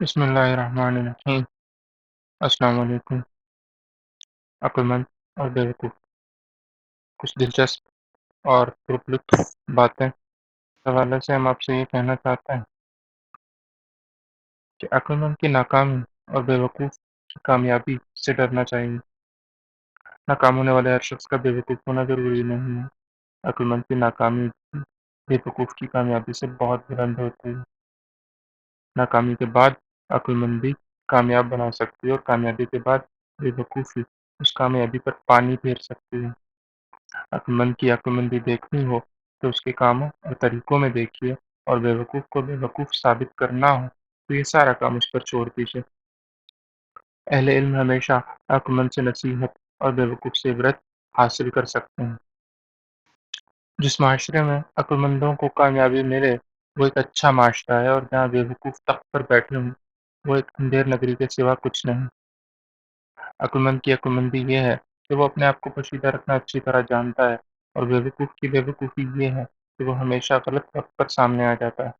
بسم اللہ الرحمن الرحیم۔ السلام علیکم۔ عقلمند اور بیوقوف، کچھ دلچسپ اور پرلطف باتیں اس حوالے سے ہم آپ سے یہ کہنا چاہتے ہیں کہ عقلمند کی ناکامی اور بیوقوف کی کامیابی سے ڈرنا چاہیے۔ ناکام ہونے والے ہر شخص کا بیوقوف ہونا ضروری نہیں ہے۔ عقلمند کی ناکامی بھی بیوقوف کی کامیابی سے بہت بلند ہوتی ہے۔ ناکامی کے بعد عقلمندی کامیاب بنا سکتی ہے اور کامیابی کے بعد بیوقوفی اس کامیابی پر پانی پھیر سکتی ہے۔ عقلمند کی عقلمندی دیکھنی ہو تو اس کے کاموں اور طریقوں میں دیکھیے، اور بیوقوف کو بیوقوف ثابت کرنا ہو تو یہ سارا کام اس پر چھوڑ دیجیے۔ اہل علم ہمیشہ عقلمند سے نصیحت اور بیوقوف سے عبرت حاصل کر سکتے ہیں۔ جس معاشرے میں عقلمندوں کو کامیابی ملے وہ ایک اچھا معاشرہ ہے، اور جہاں بیوقوف تخت پر بیٹھے ہوں وہ ایک اندھیر نگری کے سوا کچھ نہیں۔ عقلمند کی عقلمندی یہ ہے کہ وہ اپنے آپ کو پوشیدہ رکھنا اچھی طرح جانتا ہے، اور بیوقوف کی بیوقوفی یہ ہے کہ وہ ہمیشہ غلط وقت پر سامنے آ جاتا ہے۔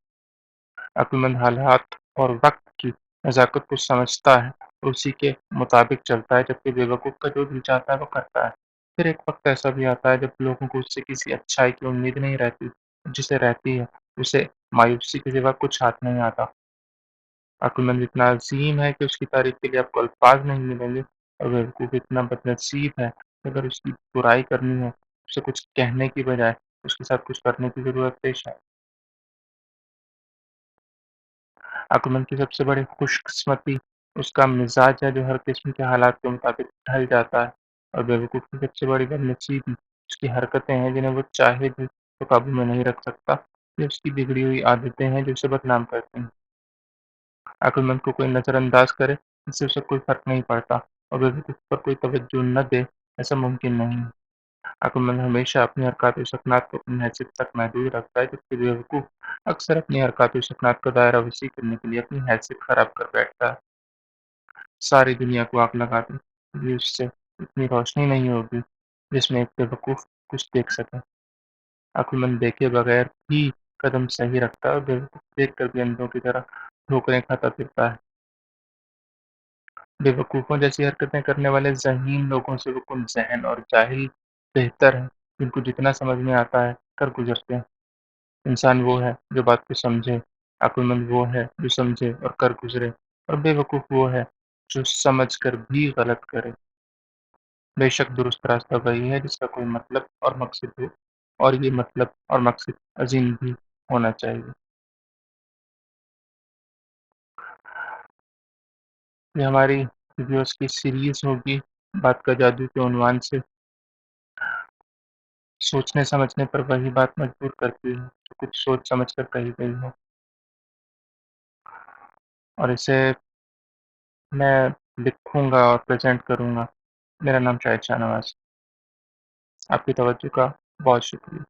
عقلمند حالات اور وقت کی نزاکت کو سمجھتا ہے اور اسی کے مطابق چلتا ہے، جبکہ بیوقوف کا جو دل چاہتا ہے وہ کرتا ہے۔ پھر ایک وقت ایسا بھی آتا ہے جب لوگوں کو اس سے کسی اچھائی کی امید نہیں رہتی، جسے رہتی ہے اسے مایوسی کے سوا کچھ ہاتھ نہیں آتا۔ عقلمند اتنا عظیم ہے کہ اس کی تعریف کے لیے آپ کو الفاظ نہیں ملیں گے، اور بیوقوف اتنا بدنصیب ہے کہ اگر اس کی برائی کرنی ہے اسے کچھ کہنے کی بجائے اس کے ساتھ کچھ کرنے کی ضرورت پیش ہے۔ عقلمند کی سب سے بڑی خوش قسمتی اس کا مزاج ہے جو ہر قسم کے حالات کے مطابق ڈھل جاتا ہے، اور بیوقوف کی سب سے بڑی بدنصیبی اس کی حرکتیں ہیں جنہیں وہ چاہے بھی تو قابو میں نہیں رکھ سکتا۔ یہ اس کی بگڑی ہوئی عادتیں ہیں جو اسے بدنام کرتی ہیں۔ عقلمند کو کوئی نظر انداز کرے اس سے اسے کوئی فرق نہیں پڑتا، اور بیوقوف پر کوئی توجہ نہ دے ایسا ممکن نہیں ہے۔ عقلمند ہمیشہ اپنی حرکات و سکنات کو اپنی حیثیت تک محدود رکھتا ہے، جبکہ بیوقوف اکثر اپنی حرکات و سکنات کا دائرہ وسیع کرنے کے لیے اپنی حیثیت خراب کر بیٹھتا ہے۔ ساری دنیا کو آگ لگا دیں بھی اس سے اتنی روشنی نہیں ہوگی جس میں ایک بیوقوف کچھ دیکھ سکے۔ عقلمند دیکھے بغیر بھی قدم صحیح رکھتا ہے، اور بیوقوف دیکھ کر بھی اندھوں کی طرح ٹھوکریں کھاتا پھرتا ہے۔ بیوقوفوں جیسی حرکتیں کرنے والے ذہین لوگوں سے وہ کن ذہن اور جاہل بہتر ہے جن کو جتنا سمجھ میں آتا ہے کر گزرتے ہیں۔ انسان وہ ہے جو بات کو سمجھے، عقلمند وہ ہے جو سمجھے اور کر گزرے، اور بیوقوف وہ ہے جو سمجھ کر بھی غلط کرے۔ بے شک درست راستہ وہی ہے جس کا کوئی مطلب اور مقصد ہو، اور یہ مطلب اور مقصد عظیم بھی ہونا چاہیے۔ یہ ہماری ویڈیوز کی سیریز ہوگی بات کا جادو کے عنوان سے۔ سوچنے سمجھنے پر وہی بات مجبور کرتی ہے جو کچھ سوچ سمجھ کر کہی گئی ہو، اور اسے میں لکھوں گا اور پریزنٹ کروں گا۔ میرا نام شاہد شاہ نواز۔ آپ کی توجہ کا بہت شکریہ۔